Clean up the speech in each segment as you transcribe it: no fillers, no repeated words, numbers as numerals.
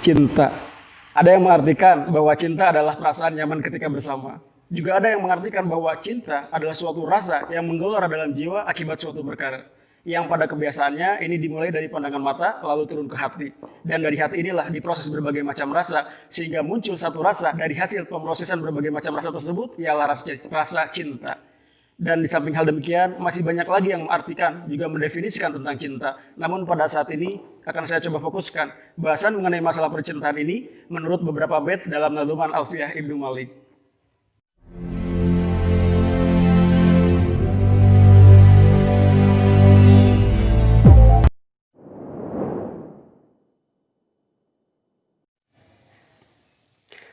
Cinta. Ada yang mengartikan bahwa cinta adalah perasaan nyaman ketika bersama. Juga ada yang mengartikan bahwa cinta adalah suatu rasa yang menggelora dalam jiwa akibat suatu perkara. Yang pada kebiasaannya ini dimulai dari pandangan mata lalu turun ke hati. Dan dari hati inilah diproses berbagai macam rasa sehingga muncul satu rasa dari hasil pemrosesan berbagai macam rasa tersebut ialah rasa cinta. Dan di samping hal demikian, masih banyak lagi yang mengartikan, juga mendefinisikan tentang cinta. Namun pada saat ini, akan saya coba fokuskan bahasan mengenai masalah percintaan ini menurut beberapa bait dalam Nadzuman Alfiyah Ibnu Malik.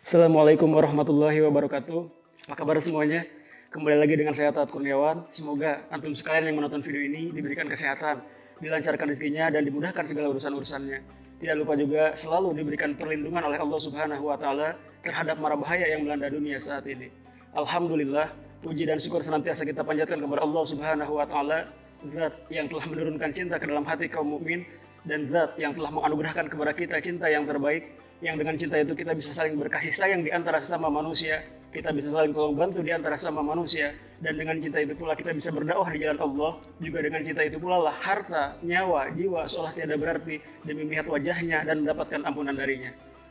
Assalamualaikum warahmatullahi wabarakatuh. Apa kabar semuanya? Kembali lagi dengan saya Taat Kurniawan. Semoga antum sekalian yang menonton video ini diberikan kesehatan, dilancarkan rezekinya, dan dimudahkan segala urusan-urusannya. Tidak lupa juga selalu diberikan perlindungan oleh Allah Subhanahu wa Ta'ala terhadap mara bahaya yang melanda dunia saat ini. Alhamdulillah, puji dan syukur senantiasa kita panjatkan kepada Allah Subhanahu wa Ta'ala, Zat yang telah menurunkan cinta ke dalam hati kaum mukmin dan Zat yang telah menganugerahkan kepada kita cinta yang terbaik, yang dengan cinta itu kita bisa saling berkasih sayang di antara sesama manusia, kita bisa saling tolong bantu di antara sesama manusia, dan dengan cinta itu pula kita bisa berdakwah di jalan Allah. Juga dengan cinta itu pula lah harta, nyawa, jiwa seolah tiada berarti demi melihat wajahnya dan mendapatkan ampunan darinya.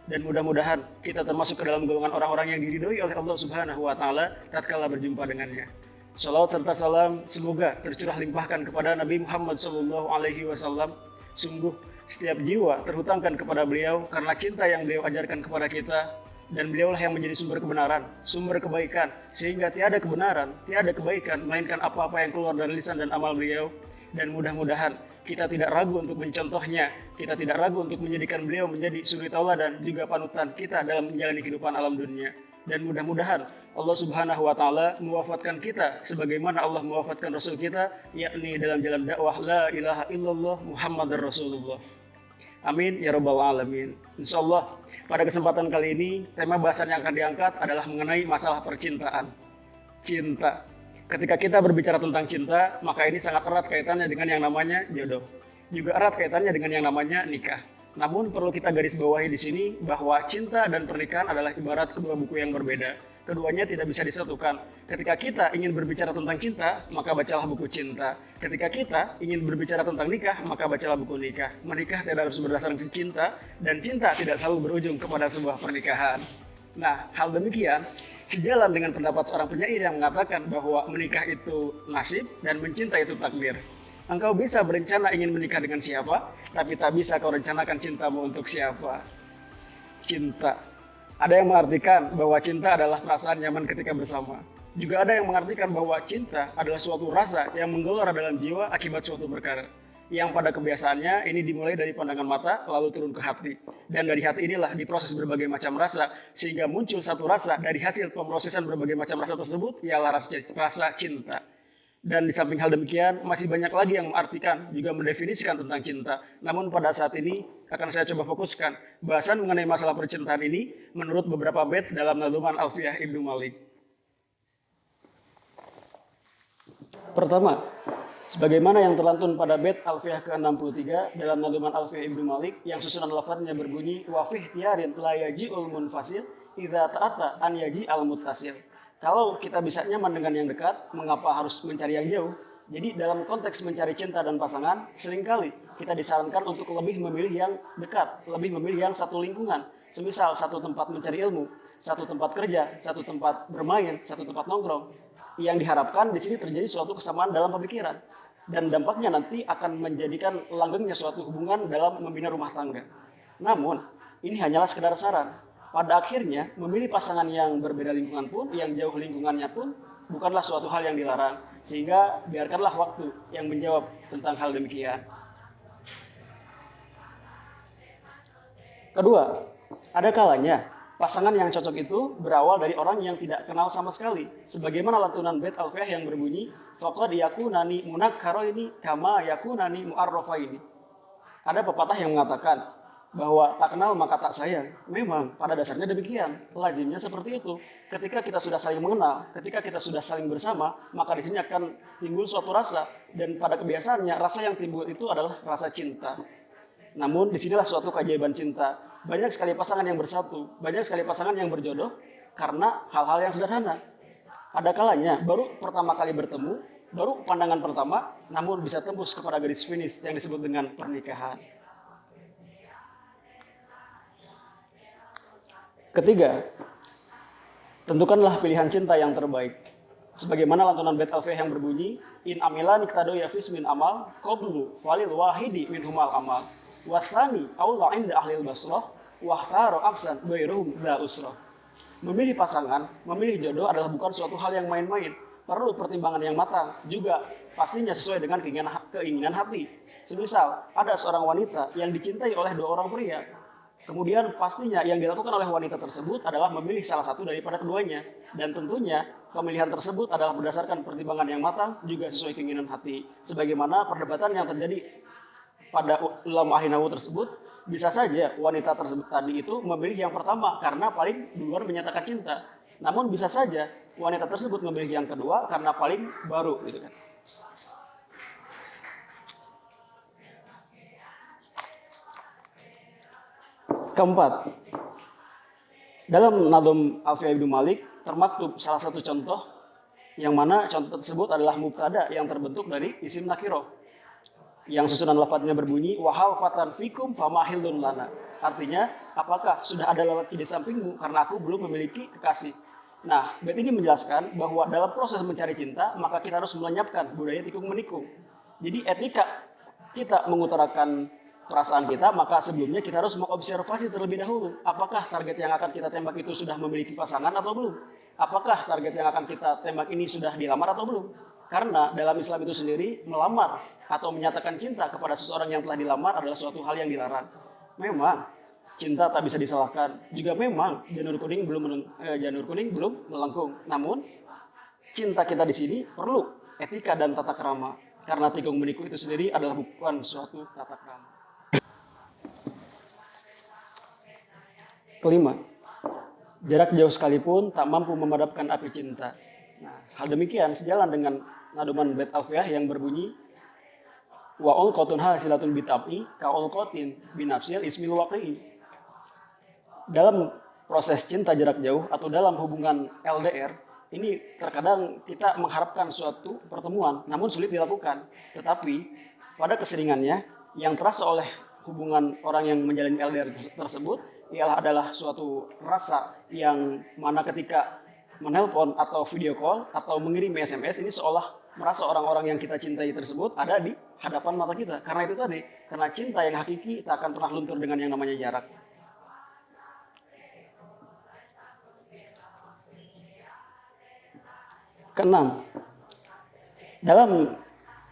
Dan mudah-mudahan kita termasuk ke dalam golongan orang-orang yang diridhoi oleh Allah Subhanahu wa Ta'ala tatkala berjumpa dengannya. Salawat serta salam semoga tercurah limpahkan kepada Nabi Muhammad SAW. Sungguh setiap jiwa terhutangkan kepada beliau karena cinta yang beliau ajarkan kepada kita, dan beliaulah yang menjadi sumber kebenaran, sumber kebaikan, sehingga tiada kebenaran, tiada kebaikan melainkan apa-apa yang keluar dari lisan dan amal beliau. Dan mudah-mudahan kita tidak ragu untuk mencontohnya, kita tidak ragu untuk menjadikan beliau menjadi suri tauladan juga panutan kita dalam menjalani kehidupan alam dunia. Dan mudah-mudahan Allah Subhanahu wa Ta'ala mewafatkan kita sebagaimana Allah mewafatkan Rasul kita, yakni dalam jalan dakwah la ilaha illallah Muhammadar Rasulullah. Amin ya rabbal alamin. Insyaallah pada kesempatan kali ini tema bahasan yang akan diangkat adalah mengenai masalah percintaan. Cinta. Ketika kita berbicara tentang cinta, maka ini sangat erat kaitannya dengan yang namanya jodoh. Juga erat kaitannya dengan yang namanya nikah. Namun perlu kita garis bawahi di sini bahwa cinta dan pernikahan adalah ibarat kedua buku yang berbeda. Keduanya tidak bisa disatukan. Ketika kita ingin berbicara tentang cinta, maka bacalah buku cinta. Ketika kita ingin berbicara tentang nikah, maka bacalah buku nikah. Menikah tidak harus berdasarkan cinta, dan cinta tidak selalu berujung kepada sebuah pernikahan. Nah, hal demikian sejalan dengan pendapat seorang penyair yang mengatakan bahwa menikah itu nasib dan mencinta itu takdir. Engkau bisa berencana ingin menikah dengan siapa, tapi tak bisa kau rencanakan cintamu untuk siapa. Cinta. Ada yang mengartikan bahwa cinta adalah perasaan nyaman ketika bersama. Juga ada yang mengartikan bahwa cinta adalah suatu rasa yang menggelora dalam jiwa akibat suatu perkara. Yang pada kebiasaannya ini dimulai dari pandangan mata lalu turun ke hati. Dan dari hati inilah diproses berbagai macam rasa sehingga muncul satu rasa dari hasil pemrosesan berbagai macam rasa tersebut ialah rasa cinta. Dan di samping hal demikian, masih banyak lagi yang mengartikan, juga mendefinisikan tentang cinta. Namun pada saat ini, akan saya coba fokuskan bahasan mengenai masalah percintaan ini menurut beberapa bait dalam Nadzuman Alfiyah Ibnu Malik. Pertama, sebagaimana yang terlantun pada bait Alfiyah ke-63 dalam Nadzuman Alfiyah Ibnu Malik yang susunan lafadznya berbunyi wa fi ihtiyarin la yaji'ul munfasil idza ta'ata an yaji'al muttasil. Kalau kita bisa nyaman dengan yang dekat, mengapa harus mencari yang jauh? Jadi dalam konteks mencari cinta dan pasangan, seringkali kita disarankan untuk lebih memilih yang dekat, lebih memilih yang satu lingkungan. Semisal satu tempat mencari ilmu, satu tempat kerja, satu tempat bermain, satu tempat nongkrong. Yang diharapkan di sini terjadi suatu kesamaan dalam pemikiran. Dan dampaknya nanti akan menjadikan langgengnya suatu hubungan dalam membina rumah tangga. Namun, ini hanyalah sekedar saran. Pada akhirnya, memilih pasangan yang berbeda lingkungan pun, yang jauh lingkungannya pun, bukanlah suatu hal yang dilarang. Sehingga biarkanlah waktu yang menjawab tentang hal demikian. Kedua, ada kalanya pasangan yang cocok itu berawal dari orang yang tidak kenal sama sekali. Sebagaimana lantunan bait Alfiyah yang berbunyi, faqad yakunani munakkaraini kama yakunani mu'arrafaini. Ada pepatah yang mengatakan bahwa tak kenal maka tak sayang. Memang pada dasarnya demikian, lazimnya seperti itu. Ketika kita sudah saling mengenal, ketika kita sudah saling bersama, maka di sini akan timbul suatu rasa, dan pada kebiasaannya rasa yang timbul itu adalah rasa cinta. Namun disinilah suatu keajaiban cinta. Banyak sekali pasangan yang bersatu, banyak sekali pasangan yang berjodoh karena hal-hal yang sederhana. Ada kalanya baru pertama kali bertemu, baru pandangan pertama, namun bisa tembus kepada garis finish yang disebut dengan pernikahan. Ketiga, tentukanlah pilihan cinta yang terbaik. Sebagaimana lantunan bait Alfiah yang berbunyi, in amila niktado yafis min amal, qoblu falil wahidi min humal amal, wathani aula inda ahlil basroh, wahtaro aksan goiruhum dha usroh. Memilih pasangan, memilih jodoh adalah bukan suatu hal yang main-main. Perlu pertimbangan yang matang, juga pastinya sesuai dengan keinginan hati. Semisal, ada seorang wanita yang dicintai oleh dua orang pria. Kemudian pastinya yang dilakukan oleh wanita tersebut adalah memilih salah satu daripada keduanya. Dan tentunya pemilihan tersebut adalah berdasarkan pertimbangan yang matang, juga sesuai keinginan hati. Sebagaimana perdebatan yang terjadi pada ulama ahli nahwu tersebut, bisa saja wanita tersebut tadi itu memilih yang pertama karena paling duluan menyatakan cinta. Namun bisa saja wanita tersebut memilih yang kedua karena paling baru gitu kan. Keempat, dalam Nadhum Alfiah Ibnu Malik termaktub salah satu contoh yang mana contoh tersebut adalah mubtada yang terbentuk dari isim nakiroh yang susunan lafadznya berbunyi wahal fatan fikum famahilun lana. Artinya, apakah sudah ada lelaki di sampingmu karena aku belum memiliki kekasih. Nah, bait ini menjelaskan bahwa dalam proses mencari cinta maka kita harus melenyapkan budaya tikung menikung. Jadi etika kita mengutarakan perasaan kita, maka sebelumnya kita harus mengobservasi terlebih dahulu. Apakah target yang akan kita tembak itu sudah memiliki pasangan atau belum? Apakah target yang akan kita tembak ini sudah dilamar atau belum? Karena dalam Islam itu sendiri, melamar atau menyatakan cinta kepada seseorang yang telah dilamar adalah suatu hal yang dilarang. Memang, cinta tak bisa disalahkan. Juga memang janur kuning belum melengkung. Namun, cinta kita di sini perlu etika dan tata krama. Karena tikung menikung itu sendiri adalah bukan suatu tata krama. Kelima, jarak jauh sekalipun tak mampu memadamkan api cinta. Nah, hal demikian sejalan dengan naduman bait Alfiah yang berbunyi wa ulqatun hasilatun bitab'i ka ulqatin binafsil ismil waqi'i. Dalam proses cinta jarak jauh atau dalam hubungan LDR, ini terkadang kita mengharapkan suatu pertemuan namun sulit dilakukan. Tetapi pada keseringannya yang terasa oleh hubungan orang yang menjalin LDR tersebut ialah adalah suatu rasa yang mana ketika menelpon atau video call atau mengirim SMS ini seolah merasa orang-orang yang kita cintai tersebut ada di hadapan mata kita. Karena itu tadi, karena cinta yang hakiki tak akan pernah luntur dengan yang namanya jarak. Keenam, dalam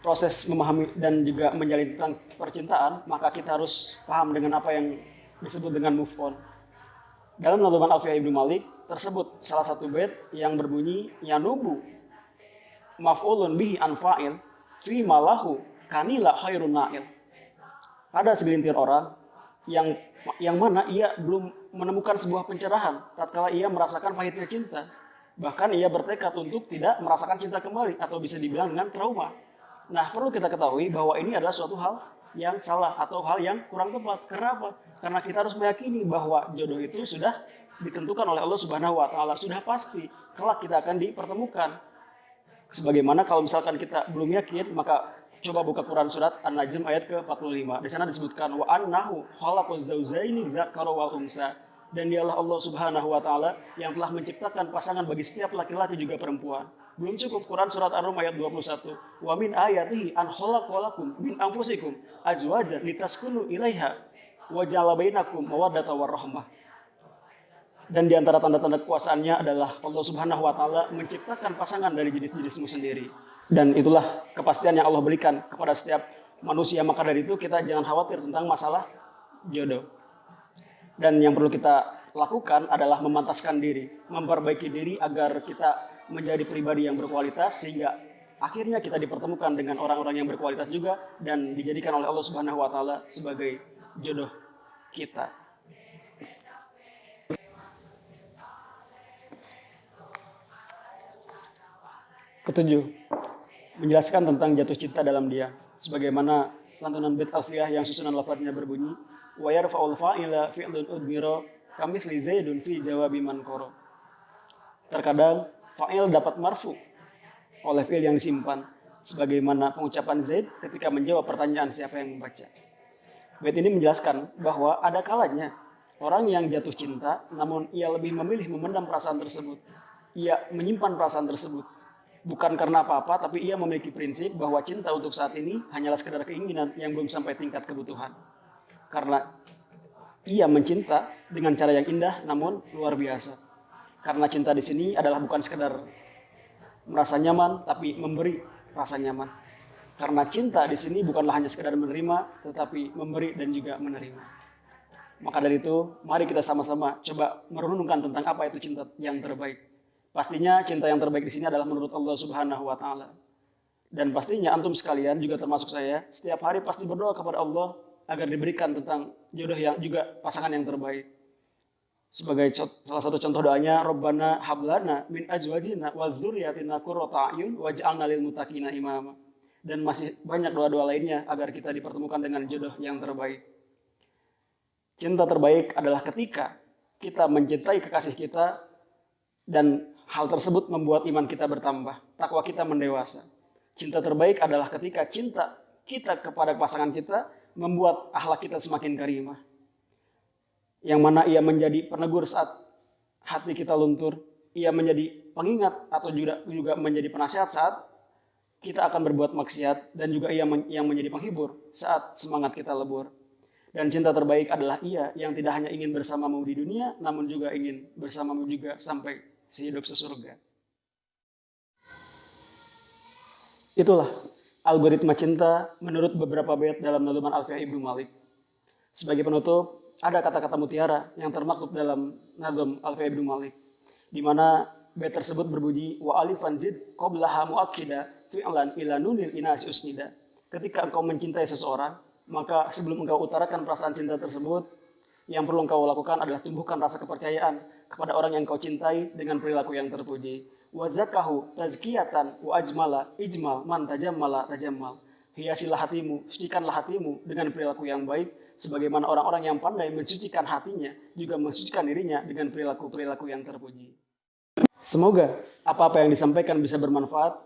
proses memahami dan juga menjalin tentang percintaan, maka kita harus paham dengan apa yang disebut dengan move on. Dalam Nadhuman Alfiah Ibnu Malik tersebut salah satu bait yang berbunyi yanubu maf'ulun bihi anfa'il fi malahu kanila khairun na'il. Ada segelintir orang yang mana ia belum menemukan sebuah pencerahan tatkala ia merasakan pahitnya cinta. Bahkan ia bertekad untuk tidak merasakan cinta kembali atau bisa dibilang dengan trauma. Nah, perlu kita ketahui bahwa ini adalah suatu hal yang salah atau hal yang kurang tepat. Kenapa? Karena kita harus meyakini bahwa jodoh itu sudah ditentukan oleh Allah Subhanahu wa taala, sudah pasti kelak kita akan dipertemukan. Sebagaimana kalau misalkan kita belum yakin, maka coba buka Quran surat An-Najm ayat ke-45. Di sana disebutkan wa annahu khalaqaz zaujaini dzakara wal unsa. Dan dialah Allah Subhanahu wa taala yang telah menciptakan pasangan bagi setiap laki-laki juga perempuan. Belum cukup Quran surat Ar-Rum ayat 21. Wa min ayatihi an khalaqalakum min anfusikum azwajan litaskunu ilaiha wa ja'ala bainakum mawaddatan warahmah. Dan di antara tanda-tanda kekuasaannya adalah Allah Subhanahu wa taala menciptakan pasangan dari jenis-jenismu sendiri. Dan itulah kepastian yang Allah berikan kepada setiap manusia. Maka dari itu kita jangan khawatir tentang masalah jodoh. Dan yang perlu kita lakukan adalah memantaskan diri, memperbaiki diri agar kita menjadi pribadi yang berkualitas sehingga akhirnya kita dipertemukan dengan orang-orang yang berkualitas juga dan dijadikan oleh Allah Subhanahu wa taala sebagai jodoh kita. Ketujuh, menjelaskan tentang jatuh cinta dalam dia. Sebagaimana lantunan bait alfiyah yang susunan lafadznya berbunyi wa yarfa'ul fa'ila fi'lun udmira kamitsli zaidun fi jawabi man qara. Terkadang fa'il dapat marfu oleh fi'il yang disimpan sebagaimana pengucapan Zaid ketika menjawab pertanyaan siapa yang membaca. Bait ini menjelaskan bahwa ada kalanya orang yang jatuh cinta namun ia lebih memilih memendam perasaan tersebut. Ia menyimpan perasaan tersebut bukan karena apa-apa, tapi ia memiliki prinsip bahwa cinta untuk saat ini hanyalah sekedar keinginan yang belum sampai tingkat kebutuhan. Karena ia mencinta dengan cara yang indah namun luar biasa. Karena cinta di sini adalah bukan sekedar merasa nyaman, tapi memberi rasa nyaman. Karena cinta di sini bukanlah hanya sekedar menerima, tetapi memberi dan juga menerima. Maka dari itu, mari kita sama-sama coba merenungkan tentang apa itu cinta yang terbaik. Pastinya cinta yang terbaik di sini adalah menurut Allah Subhanahu wa taala. Dan pastinya antum sekalian juga termasuk saya, setiap hari pasti berdoa kepada Allah agar diberikan tentang jodoh yang juga pasangan yang terbaik. Sebagai salah satu contoh doanya, Rabbana hablana min azwajina wa dzurriyyatina qurrata a'yun waj'alna lil muttaqina imama. Dan masih banyak doa-doa lainnya agar kita dipertemukan dengan jodoh yang terbaik. Cinta terbaik adalah ketika kita mencintai kekasih kita dan hal tersebut membuat iman kita bertambah, takwa kita mendewasa. Cinta terbaik adalah ketika cinta kita kepada pasangan kita membuat akhlak kita semakin karimah. Yang mana ia menjadi penegur saat hati kita luntur, ia menjadi pengingat atau juga menjadi penasihat saat kita akan berbuat maksiat, dan juga ia yang menjadi penghibur saat semangat kita lebur. Dan cinta terbaik adalah ia yang tidak hanya ingin bersamamu di dunia, namun juga ingin bersamamu juga sampai sehidup sesurga. Itulah algoritma cinta menurut beberapa bait dalam nazuman Alfiyah Ibnu Malik. Sebagai penutup, ada kata-kata mutiara yang termaktub dalam nazm Alfiyah Ibnu Malik, di mana bait tersebut berbunyi wa alifan zid qablaha muakkida fi'lan ila nunil inasi usnida. Ketika engkau mencintai seseorang, maka sebelum engkau utarakan perasaan cinta tersebut, yang perlu engkau lakukan adalah tumbuhkan rasa kepercayaan kepada orang yang engkau cintai dengan perilaku yang terpuji. Wa zakahu tazkiyatan wa ajmala ijmal man tajammala tajammal. Hiasilah hatimu, sucikanlah hatimu dengan perilaku yang baik, sebagaimana orang-orang yang pandai mensucikan hatinya juga mensucikan dirinya dengan perilaku-perilaku yang terpuji. Semoga apa-apa yang disampaikan bisa bermanfaat.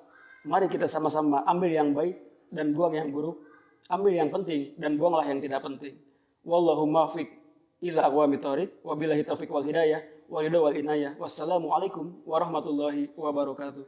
Mari kita sama-sama ambil yang baik dan buang yang buruk. Ambil yang penting dan buanglah yang tidak penting. Wallahu muwaffiq ila aqwamit thoriq. Wabillahi taufiq wal hidayah wal ridha wal inayah. Wassalamualaikum warahmatullahi wabarakatuh.